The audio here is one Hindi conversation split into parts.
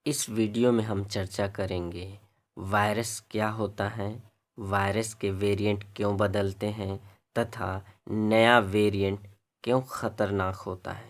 इस वीडियो में हम चर्चा करेंगे वायरस क्या होता है, वायरस के वेरिएंट क्यों बदलते हैं तथा नया वेरिएंट क्यों खतरनाक होता है।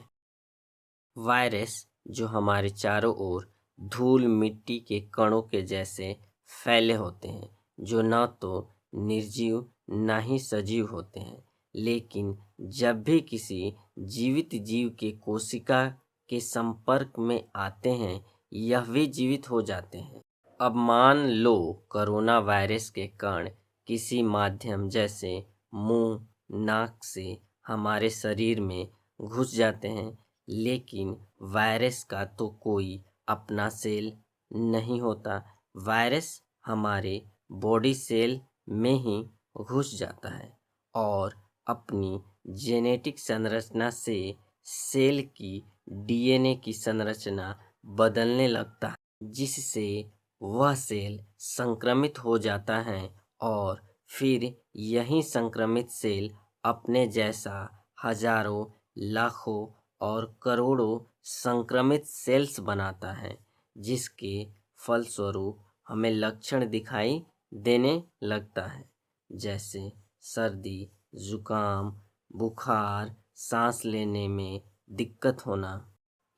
वायरस जो हमारे चारों ओर धूल मिट्टी के कणों के जैसे फैले होते हैं, जो न तो निर्जीव न ही सजीव होते हैं, लेकिन जब भी किसी जीवित जीव के कोशिका के संपर्क में आते हैं यह भी जीवित हो जाते हैं। अब मान लो कोरोना वायरस के कण किसी माध्यम जैसे मुंह, नाक से हमारे शरीर में घुस जाते हैं, लेकिन वायरस का तो कोई अपना सेल नहीं होता। वायरस हमारे बॉडी सेल में ही घुस जाता है और अपनी जेनेटिक संरचना से सेल की डीएनए की संरचना बदलने लगता है, जिससे वह सेल संक्रमित हो जाता है और फिर यही संक्रमित सेल अपने जैसा हजारों, लाखों और करोड़ों संक्रमित सेल्स बनाता है, जिसके फलस्वरूप हमें लक्षण दिखाई देने लगता है, जैसे सर्दी, जुकाम, बुखार, सांस लेने में दिक्कत होना।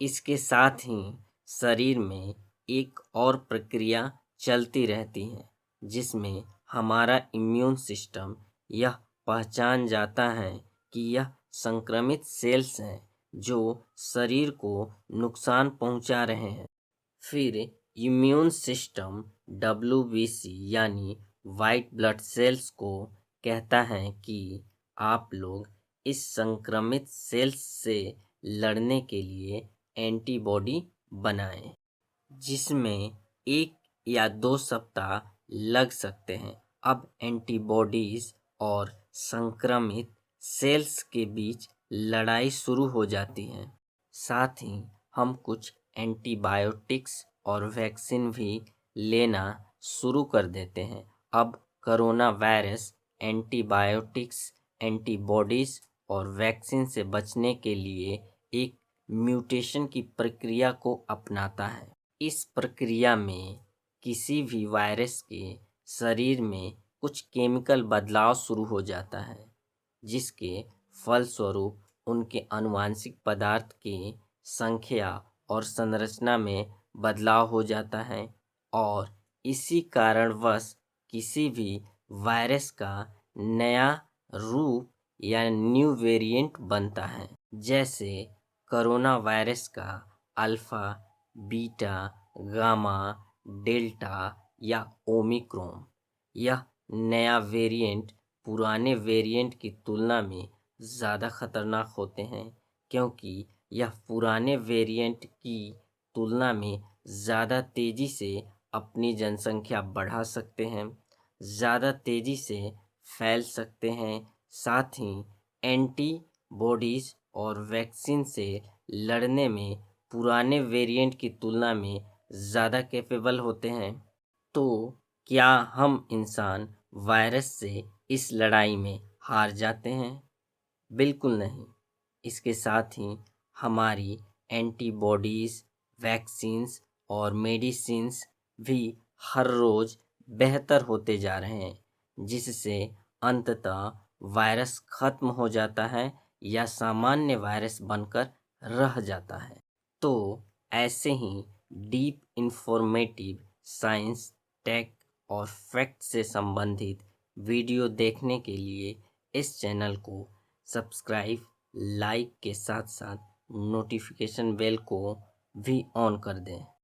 इसके साथ ही शरीर में एक और प्रक्रिया चलती रहती है, जिसमें हमारा इम्यून सिस्टम यह पहचान जाता है कि यह संक्रमित सेल्स हैं जो शरीर को नुकसान पहुंचा रहे हैं। फिर इम्यून सिस्टम WBC यानी वाइट ब्लड सेल्स को कहता है कि आप लोग इस संक्रमित सेल्स से लड़ने के लिए एंटीबॉडी बनाएं, जिसमें 1 या 2 सप्ताह लग सकते हैं। अब एंटीबॉडीज और संक्रमित सेल्स के बीच लड़ाई शुरू हो जाती है। साथ ही हम कुछ एंटीबायोटिक्स और वैक्सीन भी लेना शुरू कर देते हैं। अब कोरोना वायरस एंटीबायोटिक्स, एंटीबॉडीज और वैक्सीन से बचने के लिए एक म्यूटेशन की प्रक्रिया को अपनाता है। इस प्रक्रिया में किसी भी वायरस के शरीर में कुछ केमिकल बदलाव शुरू हो जाता है, जिसके फलस्वरूप उनके आनुवंशिक पदार्थ की संख्या और संरचना में बदलाव हो जाता है और इसी कारणवश किसी भी वायरस का नया रूप या न्यू वेरिएंट बनता है। जैसे कोरोना वायरस का अल्फा, बीटा, गामा, डेल्टा या ओमिक्रॉन। यह नया वेरिएंट पुराने वेरिएंट की तुलना में ज़्यादा खतरनाक होते हैं, क्योंकि यह पुराने वेरिएंट की तुलना में ज़्यादा तेज़ी से अपनी जनसंख्या बढ़ा सकते हैं, ज़्यादा तेज़ी से फैल सकते हैं। साथ ही एंटीबॉडीज़ और वैक्सीन से लड़ने में पुराने वेरिएंट की तुलना में ज़्यादा कैपेबल होते हैं। तो क्या हम इंसान वायरस से इस लड़ाई में हार जाते हैं? बिल्कुल नहीं। इसके साथ ही हमारी एंटीबॉडीज़, वैक्सीन्स और मेडिसिन्स भी हर रोज़ बेहतर होते जा रहे हैं, जिससे अंततः वायरस खत्म हो जाता है या सामान्य वायरस बनकर रह जाता है। तो ऐसे ही डीप इंफॉर्मेटिव साइंस, टेक और फैक्ट से संबंधित वीडियो देखने के लिए इस चैनल को सब्सक्राइब, लाइक के साथ साथ नोटिफिकेशन बेल को भी ऑन कर दें।